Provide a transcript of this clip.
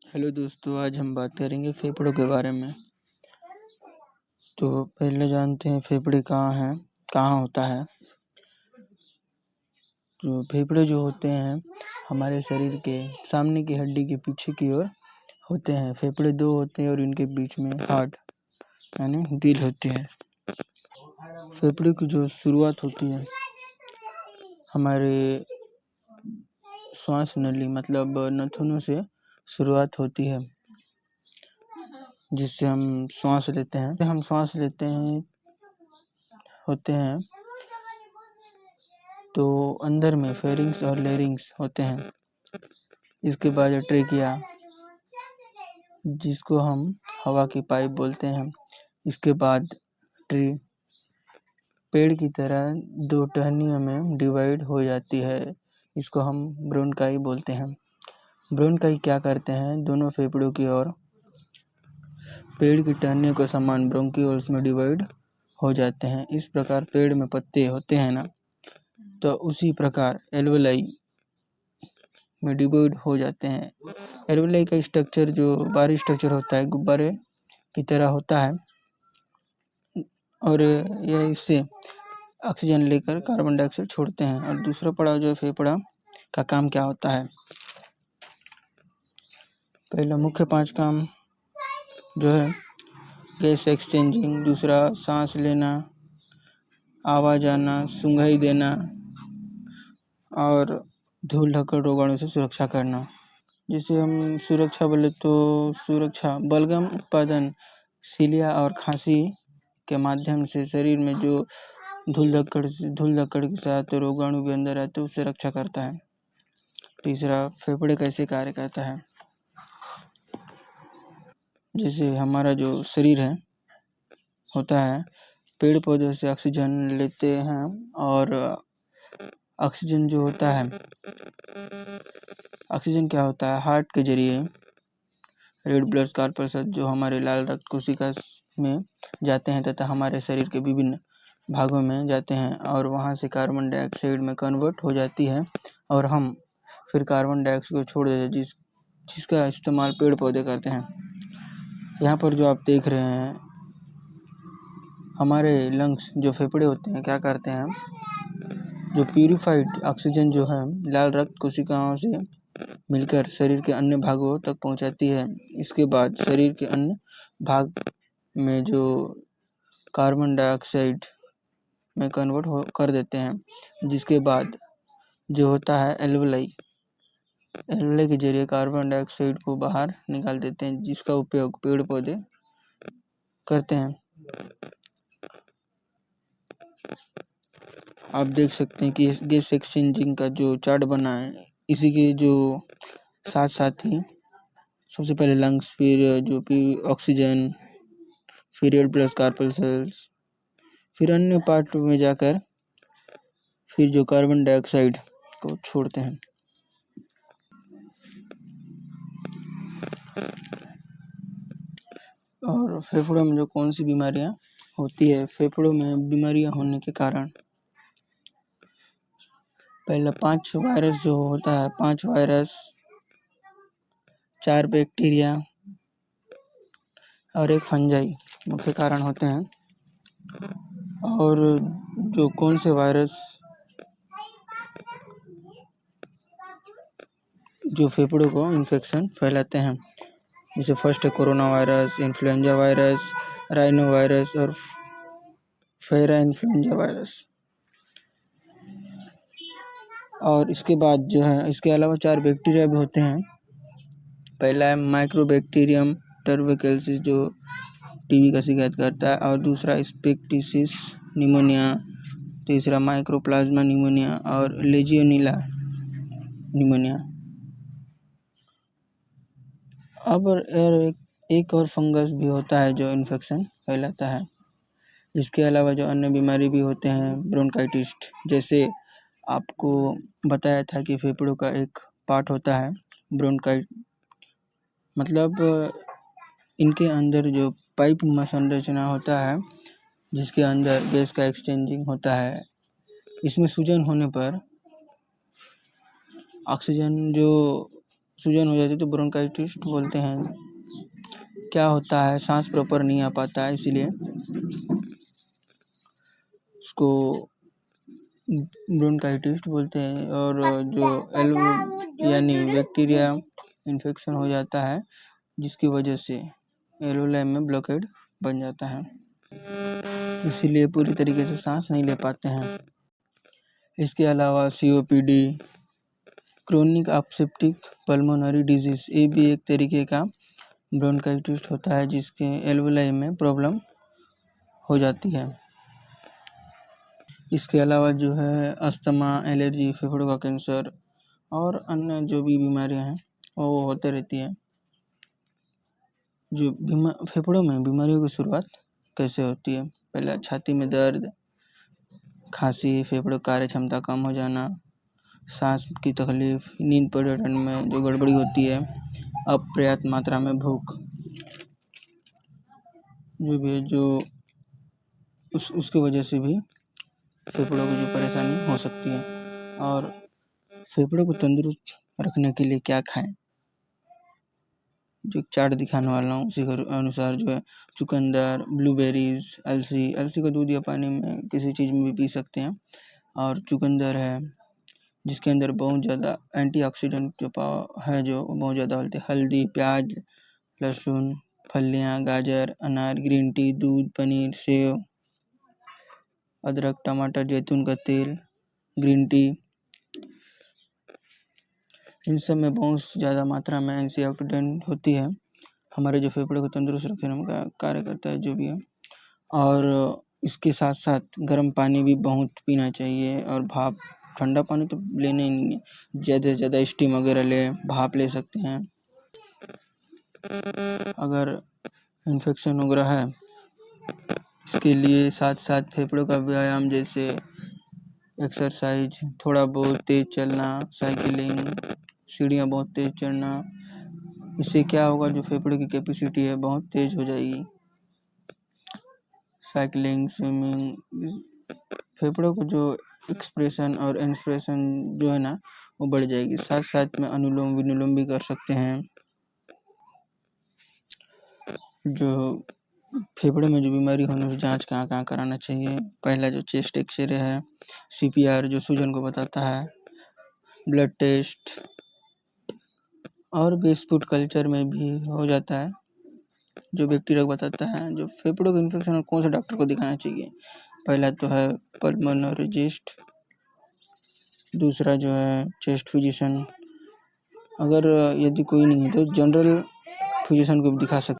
Hello दोस्तों, आज हम बात करेंगे फेफड़ों के बारे में। तो पहले जानते हैं फेफड़े कहाँ हैं, कहाँ होता है। तो फेफड़े जो होते हैं हमारे शरीर के सामने की हड्डी के पीछे की ओर होते हैं। फेफड़े दो होते हैं और इनके बीच में हार्ट यानी दिल होती है। फेफड़े की जो शुरुआत होती है हमारे श्वास नली मतलब नथुनों से शुरुआत होती है, जिससे हम श्वास लेते हैं। होते हैं तो अंदर में फेरिंग्स और लेरिंग्स होते हैं। इसके बाद ट्रेकिया, जिसको हम हवा की पाइप बोलते हैं। इसके बाद ट्री पेड़ की तरह दो टहनियों में डिवाइड हो जाती है। इसको हम ब्रोंकाई बोलते हैं। ब्रोंकाई क्या करते हैं, दोनों फेफड़ों की ओर पेड़ की टहनियों के समान ब्रोंकियोल्स में डिवाइड हो जाते हैं। इस प्रकार पेड़ में पत्ते होते हैं ना, तो उसी प्रकार एल्वेलाई में डिवाइड हो जाते हैं। एल्वेलाई का स्ट्रक्चर जो बाहरी स्ट्रक्चर होता है गुब्बारे की तरह होता है और यह इससे ऑक्सीजन लेकर कार्बन डाइऑक्साइड छोड़ते हैं। और दूसरा पड़ाव जो फेफड़ा का काम क्या होता है। पहला मुख्य 5 काम जो है गैस एक्सचेंजिंग, दूसरा सांस लेना, आवाज आना, सूंघाई देना और धूल ढक्कन रोगाणु से सुरक्षा करना। जिसे हम सुरक्षा बोले तो सुरक्षा बलगम उत्पादन सीलिया और खांसी के माध्यम से शरीर में जो धूल धक्कड़ के साथ रोगाणु भी अंदर आते हैं उससे रक्षा करता है। तीसरा, फेफड़े कैसे कार्य करता है। जैसे हमारा जो शरीर है होता है, पेड़ पौधों से ऑक्सीजन लेते हैं और ऑक्सीजन जो होता है, ऑक्सीजन क्या होता है, हार्ट के जरिए रेड ब्लड कॉर्पस्कल्स जो हमारे लाल रक्त कोशिका में जाते हैं तथा हमारे शरीर के विभिन्न भागों में जाते हैं और वहां से कार्बन डाइऑक्साइड में कन्वर्ट हो जाती है और हम फिर कार्बन डाइऑक्साइड को छोड़ देते हैं, जिसका इस्तेमाल पेड़ पौधे करते हैं। यहाँ पर जो आप देख रहे हैं हमारे लंग्स जो फेफड़े होते हैं क्या करते हैं, जो प्यूरिफाइड ऑक्सीजन जो है लाल रक्त कोशिकाओं से मिलकर शरीर के अन्य भागों तक पहुंचाती है। इसके बाद शरीर के अन्य भाग में जो कार्बन डाइऑक्साइड में कन्वर्ट कर देते हैं, जिसके बाद जो होता है एल्वेलाई के जरिए कार्बन डाइऑक्साइड को बाहर निकाल देते हैं, जिसका उपयोग पेड़ पौधे करते हैं। आप देख सकते हैं कि गैस एक्सचेंजिंग का जो चार्ट बना है, इसी के जो साथ ही सबसे पहले लंग्स, फिर जो ऑक्सीजन, फिर रेड ब्लड कॉर्पस्कल्स, फिर अन्य पार्ट में जाकर फिर जो कार्बन डाइऑक्साइड को छोड़ते हैं। और फेफड़ों में जो कौन सी बीमारियां होती है, फेफड़ों में बीमारियां होने के कारण पहला 5 वायरस जो होता है, 5 वायरस, 4 बैक्टीरिया और 1 फंजाई मुख्य कारण होते हैं। और जो कौन से वायरस जो फेफड़ों को इन्फेक्शन फैलाते हैं, जैसे फर्स्ट है corona virus, influenza virus, rhino virus और फेरा इन्फ्लुएंजा वायरस। और इसके बाद जो है इसके अलावा 4 बैक्टीरिया भी होते हैं। पहला है माइक्रोबैक्टीरियम टर्बेकलसिस जो टीबी का शिकायत करता है, और दूसरा स्पेक्टिसिस निमोनिया, तीसरा माइक्रोप्लाज्मा निमोनिया और लेजियोनीला निमोनिया। अब एक और फंगस भी होता है जो इन्फेक्शन फैलाता है। इसके अलावा जो अन्य बीमारी भी होते हैं, ब्रोंकाइटिस, जैसे आपको बताया था कि फेफड़ों का एक पार्ट होता है ब्रोंकाइट, मतलब इनके अंदर जो पाइप संरचना होता है जिसके अंदर गैस का एक्सचेंजिंग होता है। इसमें सूजन होने पर ऑक्सीजन जो सूजन हो जाती है तो ब्रोंकाइटिस बोलते हैं। क्या होता है, सांस प्रॉपर नहीं आ पाता है, इसीलिए उसको ब्रोंकाइटिस बोलते हैं। और जो यानी बैक्टीरिया इन्फेक्शन हो जाता है जिसकी वजह से एल्वोलाई में ब्लॉकेड बन जाता है, इसीलिए पूरी तरीके से सांस नहीं ले पाते हैं। इसके अलावा COPD, chronic obstructive pulmonary disease, ये भी एक तरीके का ब्रोंकाइटिस होता है जिसके एल्वोलाई में प्रॉब्लम हो जाती है। इसके अलावा जो है अस्थमा, एलर्जी, फेफड़ों का कैंसर और अन्य जो भी बीमारियां हैं वो होते रहती है। जो फेफड़ों में बीमारियों की शुरुआत कैसे होती है? पहला, छाती में दर्द, खांसी, फेफड़ों कार्य क्षमता कम हो जाना, सांस की तकलीफ, नींद पर्यटन में जो गड़बड़ी होती है, अपर्याप्त मात्रा में भूख, जो भी जो उसकी वजह से भी फेफड़ों को जो परेशानी हो सकती है। और फेफड़ों को तंदुरुस्त रखने के लिए क्या खाएं, जो चार्ट दिखाने वाला हूँ उसी के अनुसार जो है चुकंदर, ब्लूबेरीज, अलसी को दूध या पानी में किसी चीज़ में भी पी सकते हैं। और चुकंदर है जिसके अंदर बहुत ज़्यादा एंटीऑक्सीडेंट जो है जो बहुत ज़्यादा होते हैं। हल्दी, प्याज, लहसुन, फलियाँ, गाजर, अनार, ग्रीन टी, दूध, पनीर, सेव, अदरक, टमाटर, जैतून का तेल, ग्रीन टी, इन सब में बहुत ज़्यादा मात्रा में एंटीऑक्सीडेंट होती है, हमारे जो फेफड़े को तंदुरुस्त रखने का कार्य करता है जो भी है। और इसके साथ साथ गर्म पानी भी बहुत पीना चाहिए, और भाप, ठंडा पानी तो लेना ही नहीं है, ज़्यादा से ज़्यादा स्टीम वगैरह ले, भाप ले सकते हैं। अगर इन्फेक्शन वगैरह है इसके लिए साथ साथ फेफड़ों का व्यायाम जैसे एक्सरसाइज, थोड़ा बहुत तेज़ चलना, साइकिलिंग, सीढ़ियाँ बहुत तेज़ चढ़ना, इससे क्या होगा, जो फेफड़े की कैपेसिटी है बहुत तेज़ हो जाएगी। साइकिलिंग, स्विमिंग, फेफड़ों को जो एक्सप्रेशन और इंस्पिरेशन जो है ना वो बढ़ जाएगी। साथ साथ में अनुलोम विलोम भी कर सकते हैं। जो फेफड़े में जो बीमारी होने से जांच कहाँ कहाँ कराना चाहिए, पहला जो चेस्ट एक्सरे है, CPR जो सूजन को बताता है, ब्लड टेस्ट, और भी स्पूट कल्चर में भी हो जाता है जो बैक्टीरिया को बताता है। जो फेफड़ों के इन्फेक्शन और कौन से डॉक्टर को दिखाना चाहिए, पहला तो है पल्मोनोलॉजिस्ट, दूसरा जो है चेस्ट फिजिशियन, अगर यदि कोई नहीं है तो जनरल फिजिशियन को भी दिखा सकते